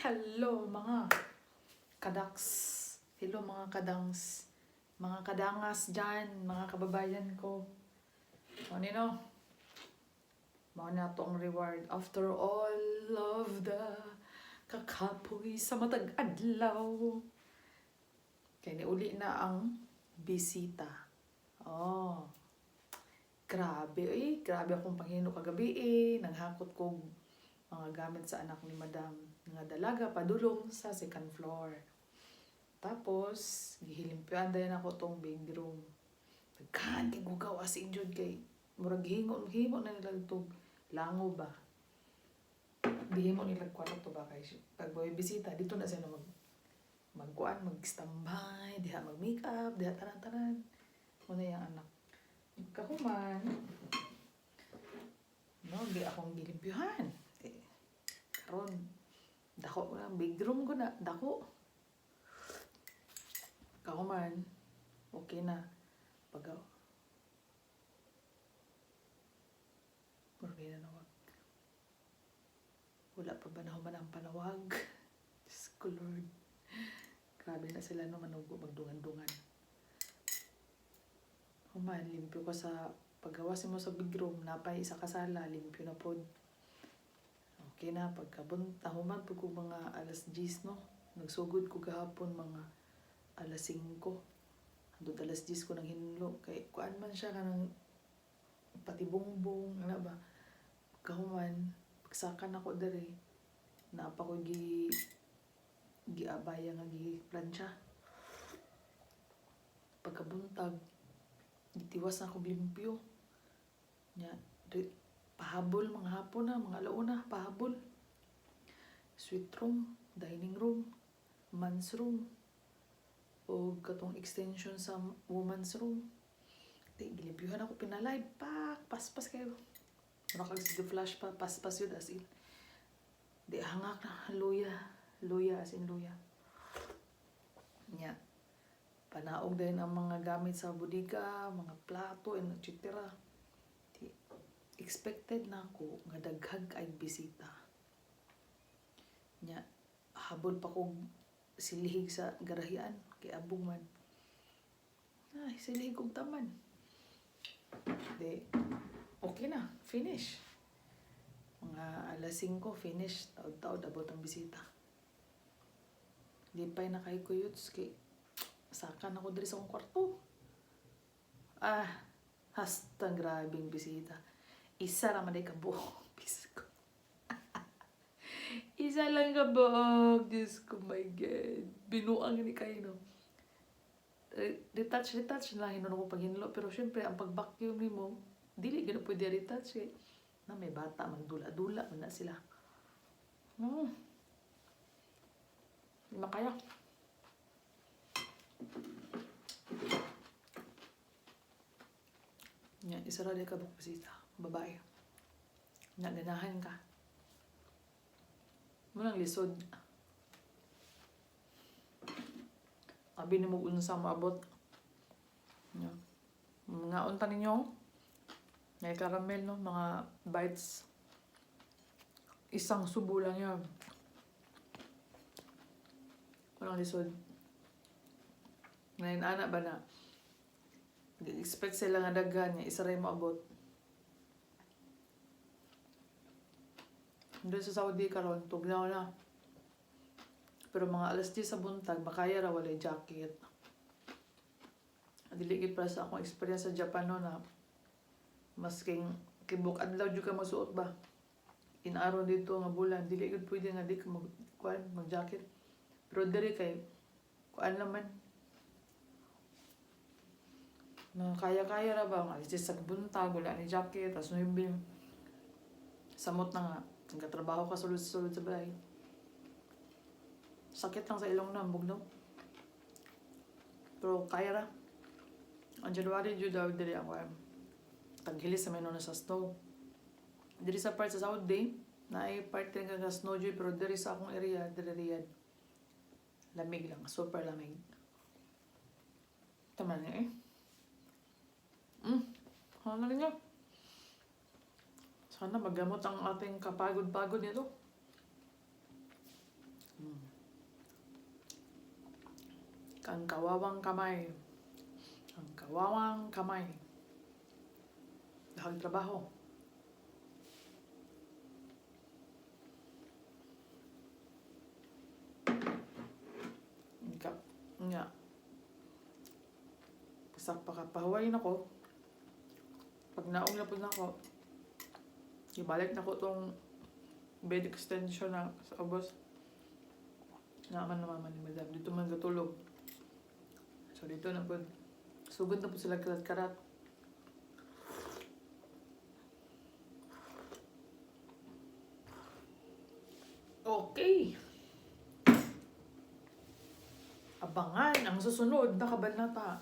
Hello mga kadaks. Hello mga kadangs. Mga kadangas dyan, mga kababayan ko. Ano Mao na to ang reward. After all of the kakapoy sa matag adlaw. Kaya niuli na ang bisita. Oh. Grabe akong panghino kagabi Naghakot ko mga gamit sa anak ni Madam nga dalaga padulong sa second floor. Tapos gihilimpian dayon ako tong bedroom. Daghan kay gugaw as injured kay murag himo na nila tog lango ba. Dihimo nila kwarto ba kay pag boy bisita dito na sila magkuan mag-standby, diha mag-makeup, diha tanan-tanan. Muna yung anak. Kahuman. No, di akong gilimpyuhan. Karon dako na bedroom ko na dako. Kahuman. Okay na. Pagaw. Murag na nawag. Wala pa ba na human ang panawag? Diyos ko Lord. Grabe na sila no manugo magdungan-dungan. Human, limpyo ko sa paggawas mo sa bedroom, napay sa kasala, limpyo na pod. Okay na, pagkabunta, human po ko mga alas 10, no? Nagsugod ko gahapon mga alas 5. Andun alas 10 ko nang hinlo. Kay kuan man siya kanang patibongbong, ano ba? Kahuman, pagsakan ako dere, napa ko giabaya nga gi-plancha. Pagkabuntag, gitiwas na akong limpyo. Nya, pahabol, mga hapon na, mga alauna, pahabol. Suite room, dining room, man's room, o katong extension sa woman's room. Di, gilimpyuhan ako, pinalay, paspas kayo. Nakag si flash pa, paspas yun as in. Di, hangak na, luya as in luya. Nya, panaog din ang mga gamit sa bodega, mga plato, and etc. Expected na ako nga daghag ay bisita. Nya, habol pa kong silihig sa garahian kay abong man. Ay, silihig kong taman. De, okay na, finish. Mga alas 5, finish. Taod-taod, abot ang bisita. Di pa'y nakaikuyuts kay sakan ako diri sa akong kwarto. Hastang grabing bisita. Isa raman ay kabuok. Diyos ko. Isa lang kabuok. Diyos ko, my God. Binuang ni kayo, no? Retouch na hinuno ko paghinlo. Pero syempre, ang pag-vacuum ni mo, dili gano'n pwede retouch eh. Na may bata, magdula-dula, man na sila. Di makaya. Nya, isa rin ka bisita. Babae. Naganahan ka. Munang lisod. Abi ni mo unsang maabot. Nya. Mga unta ninyo. May caramel, no? Mga bites. Isang subo lang yan. Walang lisod. Ngayon, anak ba na? Expect sila nga daghan niya. Isa rin maabot. Doon sa Saudi karon tugnaw na. Pero mga alas 10 sa buntag, makaya ra walay jacket. Diligid para sa akong experience sa Japan no na masking kibuk adlaw jud ka magsuot ba. Inaron dito nga bulan, dili gud pwede nga di ka mag-jacket. Pero diri kay kuan naman. Kaya-kaya ra ba? Alas 10 sa buntag, wala ni jacket, tas nuimbing. Samot na nga. Nagkatrabaho ka sulod-sulod sa bahay. Sakit lang sa ilong na, bugnaw. Pero kaya ra. Ang January, June daw dili ako. Taghilis sa na sa snow. Diri sa part sa Saudi, na ay part nga nga snow joy, pero diri sa akong area, diri Riyadh. Lamig lang, super lamig. Tama na eh. Ano rin nga? Sana magamot ang ating kapagod-pagod nito. Ang kawawang kamay. Ang kawawang kamay. Dahil trabaho. Nga. Pasak pakapahuwayin ako. Pag naong na po na ako, ibalik na ko tong bed extension na sa ubos. Naman ni madam. Dito man katulog. So dito na po. Sugod na po sila karat-karat. Okay. Abangan ang susunod na kabanata.